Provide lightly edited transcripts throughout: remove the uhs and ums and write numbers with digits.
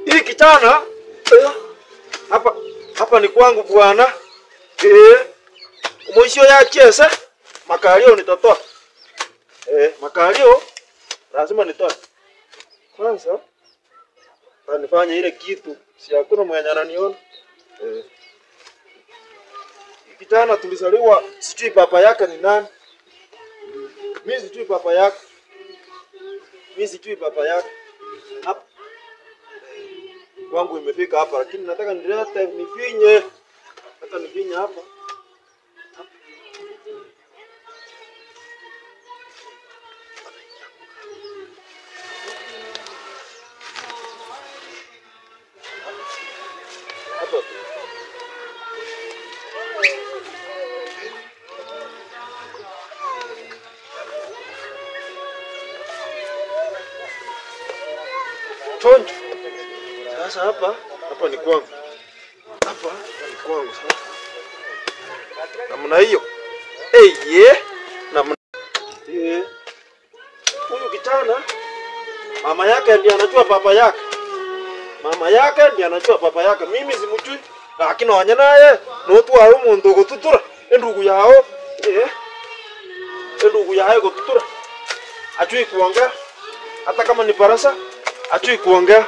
Hii kijana hapa ni kwangu bwana. Mwisho ya chesa makalio nitatoa. Makalio lazima nitoe. Kwanza nifanye ile kitu si hakuna mwenye ananiona. Kijana tulizaliwa sijui baba yake ni nani. Mimi sijui baba yake. Hapa wangu imefika hapa lakini nataka nilete nifinye. Nataka nifinye hapa. Tonjo. Sasa hapa ni kwangu. Hapa ni kwangu sasa. Namna hiyo. Namna. Huyu kijana mama yake ndiye anajua baba yake. Mimi simjui. Lakini wanya naye notu wa umuntu gututura endugu yao. Endugu yao gututura. Ajui kuongea. Hata kama ni parasa ajui kuongea.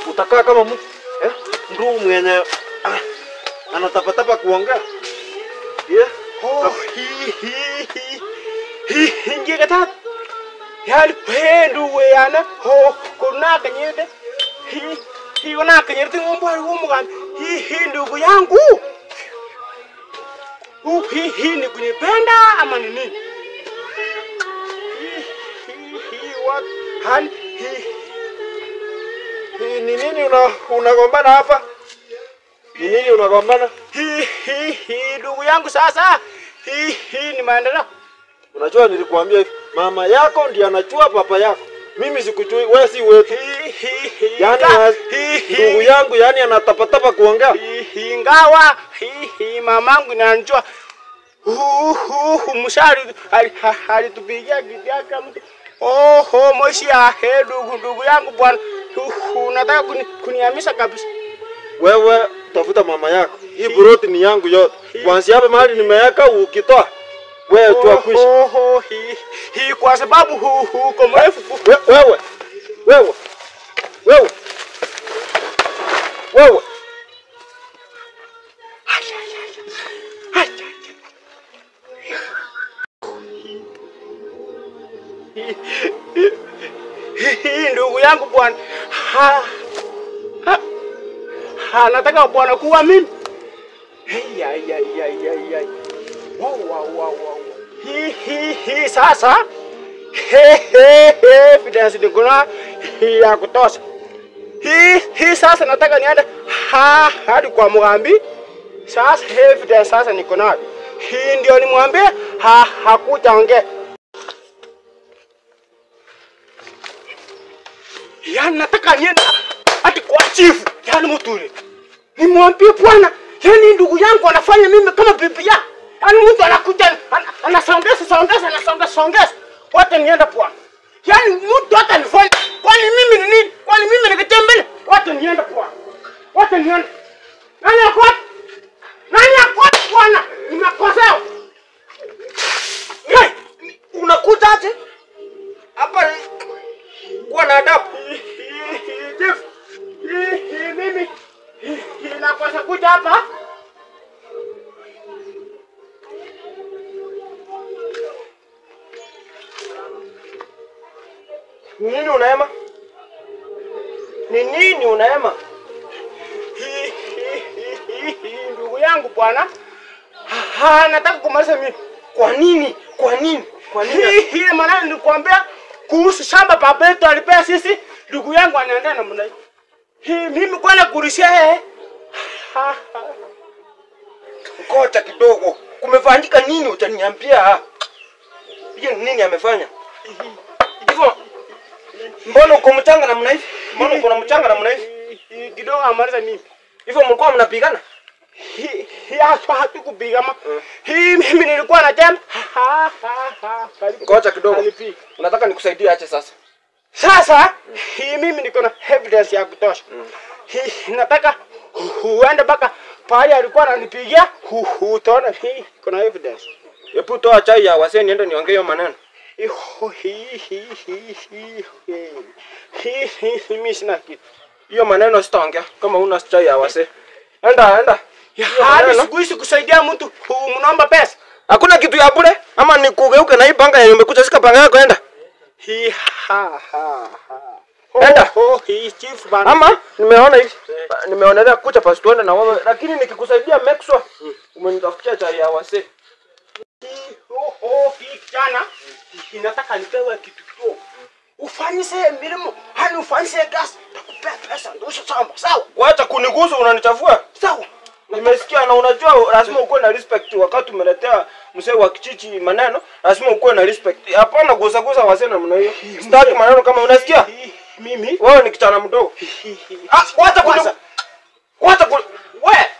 Utakaa kama mtu ndugu mwenye anatapatapa kuongea. Ngekata yali pendu weyana kuna kanyede wana kanyede ngombari womugan ndugu yangu ni kunipenda ama ni nini? What han ni nini unagombana hapa? Ni nini unagombana? Ndugu yangu sasa ni maendeleo. Unajua nilikwambia mama yako ndiye anajua baba yako. Mimi sikujui, wewe si wetu. Yaani ndugu yangu yani anatapatapa kuongea. Ingawa mamangu anajua mshari alitupigia kidiaka mtu. Moshi ya ndugu yangu bwana. Unataka kuniamisha kabisa. Wewe tafuta mama yako. Hii buroti ni yangu yote. Kwanza hapa mahali nimeweka ukitoa. Wewe tu kwisha. Hii kwa sababu huko mrefu. Wewe. Ndugu yangu bwana. Nataka bwana kuwa mimi. Wow. Hii sasa. Evidence nikuna ya kutosha. Hii sasa nataka niende hadi kwa Mugambi. Sasa evidence sasa niko nayo. Hii ndio nimwambie hakuja ongea. Yani nataka niende hadi kwa chief, yani mtule. Nimwambie bwana, yani ndugu yangu anafanya mimi kama bibi yake. Yani mtu anakuja anasongeza. Wote nienda bwana. Yani mtu hata nifanye. Kwani mimi ni nini? Kwani mimi nikitembea? Wote nienda bwana. Nani akwa bwana? Nimekosea. Unakuja aje? Hapa kwa na adabu. Mimi nakosa kuja hapa. Ni nini unaema? Ndugu yangu bwana. Nataka kumaliza mimi. Kwa nini? Hii maana nilikwambia kuhusu shamba baba yetu alipea sisi, ndugu yangu anaenda na mnai. Mimi kwenda kurishia yeye. Ngoja kidogo. Kumefanyika nini utaniambia? Hiyo nini amefanya? Hivyo mbona uko mchanga namna hivi? Mbona uko na mchanga namna hivi? Kidogo amaliza mimi. Hivyo mlikuwa mnapigana? Hatukupigana. Mimi nilikuwa na jam. Ngoja kidogo. Unataka nikusaidie aje sasa? Sasa hii mimi niko na evidence ya kutosha. Hii nataka uende mpaka pale alikuwa ananipigia utaona hii kuna evidence. Hebu toa chai ya wasee niende niongee hiyo maneno. Mimi sina kitu. Hiyo maneno sitaongea kama una chai ya wasee. Enda. Hadi siku hizi kusaidia mtu mnaomba pesa. Hakuna kitu ya bure ama nikugeuke na hii panga yenye umekuja shika panga yako enda. Enda. Hii chief bana. Ama nimeona hivi. Nimeonelea kucha pasi tuende na wewe lakini nikikusaidia make sure umenitafutia chai ya wasee. Hii kijana inataka nipewe kitu kidogo. Ufanyise milimo, hani ufanyise gas, takupea pesa ndio shamba. Sawa? Wacha kunigusu unanichafua. Sawa. Nimesikia na unajua lazima ukuwe na respect wakati umeletea mzee wa kichichi maneno, lazima ukuwe na respect. Hapana gusa wasee namna hiyo. Sitaki maneno kama unasikia? Mimi Wewe ni kijana mdogo. Wacha kunigusa.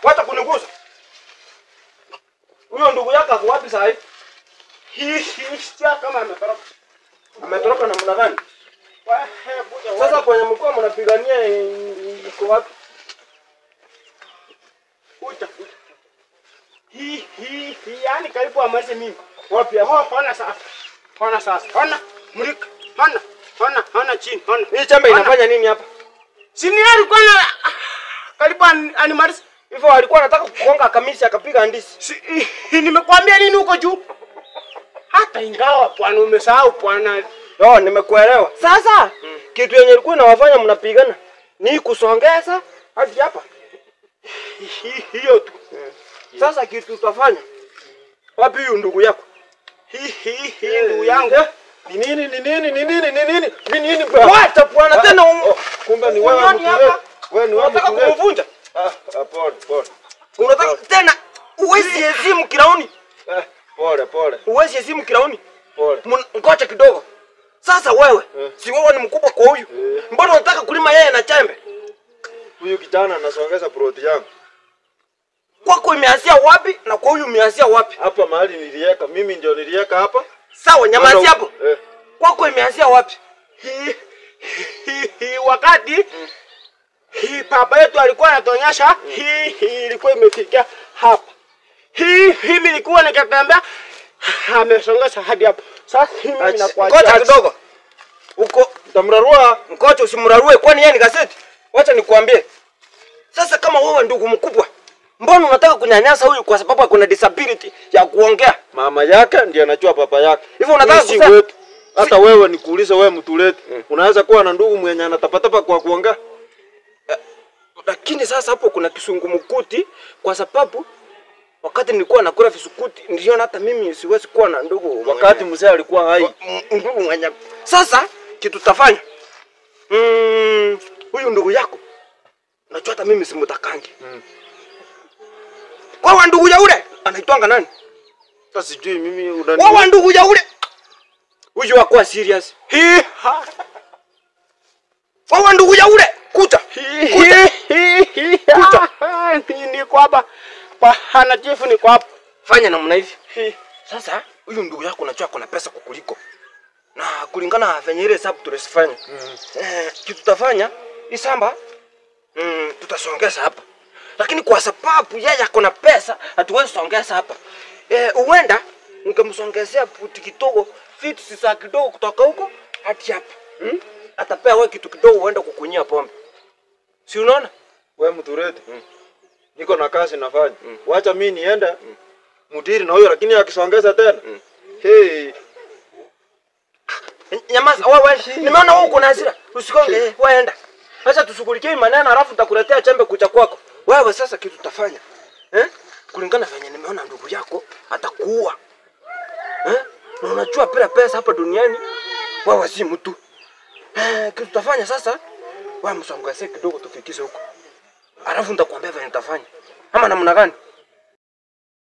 Wacha kunigusa. Huyo ndugu yako ako wapi sasa hivi? Sio kama ametoroka. Ametoroka namna gani? Sasa kwenye mkoa mnapigania iko wapi? Kuja. Yani karibu amalize mimi. Wapi hapo? Ona sasa. Ona mlika. Ona chini. Ona. Hii chembe inafanya nini hapa? Sini alikuwa na karibu animalize. Hivyo alikuwa anataka kukonga kamisi akapiga ndisi. Nimekwambia nini huko juu? Hata ingawa bwana umesahau bwana. Nimekuelewa. Sasa kitu yenye ilikuwa inawafanya mnapigana ni kusongeza hadi hapa. Hiyo tu. Sasa kitu tutafanya. Wapi huyu ndugu yako? Hii ndugu yangu. Ni nini bwana? Wacha bwana tena. Kumbe ni wewe mtu. Wewe ni wewe unataka kumvunja? Pole. Unataka tena uwezi heshimu kiraoni. Pole. Uwezi heshimu kiraoni. Pole. Ngoja kidogo. Sasa wewe, si wewe ni mkubwa kwa huyu. Mbona unataka kulima yeye na chembe? Huyu kijana anasongeza ploti yangu. Kwako imeanzia wapi na kwa huyu imeanzia wapi? Hapa mahali niliweka, mimi ndio niliweka hapa. Sawa, nyamazi hapo. Kwako imeanzia wapi? Wakati baba yetu alikuwa anatonyesha ilikuwa imefikia hapa. Mimi nilikuwa nikatembea amesongeza hadi hapo. Sasa mimi nakuacha. Ngoja kidogo. Uko utamrarua, ngoja usimrarue kwani yeye ni gazeti. Wacha nikuambie. Sasa kama wewe ndugu mkubwa, mbona unataka kunyanyasa huyu kwa sababu kuna disability ya kuongea? Mama yake ndiye anajua baba yake. Hivyo unataka kusema hata wewe nikuulize wewe mtulete. Unaweza kuwa na ndugu mwenye anatapatapa kwa kuongea? Lakini sasa hapo kuna kisungumukuti kwa sababu wakati nilikuwa nakula visukuti niliona hata mimi siwezi kuwa na ndugu Wakati mzee alikuwa hai. Ndugu mwenye. Sasa kitu tutafanya. Huyu ndugu yako najua hata mimi simutakangi. Kwa ndugu ya ule anaitwanga nani? Sasa sijui mimi Kwa ndugu ya ule. Huyu wako serious. Kwa ndugu ya ule kuta. Ni kwa hapa. Hana chifu ni kwa hapa. Fanya namna hivi. Sasa huyu ndugu yako unajua kuna pesa kukuliko. Na kulingana na venye ile hesabu tulisifanya. Kitu tutafanya isamba tutasongeza hapa. Lakini kwa sababu yeye akona pesa hatuwezi songeza hapa. Uenda ungemsongezea puti kidogo, vitu sisa kidogo kutoka huko hadi hapa. Atapea wewe kitu kidogo uende kukunyia pombe. Si unaona? Wewe mturete. Niko na kazi nafanya. Wacha mimi niende. Mudiri na huyo lakini akisongeza tena. Nyamaza wewe. Nimeona wewe uko na hasira. Usikonge wewe enda. Acha tushughulikie maneno halafu nitakuletea chembe kucha kwako. Wewe sasa kitu tutafanya. Kulingana venye nimeona ndugu yako atakuua. Na unajua bila pesa hapa duniani wewe si mtu. Kitu tutafanya sasa wewe msongeze kidogo tufikishe huko. Halafu nitakwambia venye nitafanya. Ama namna gani?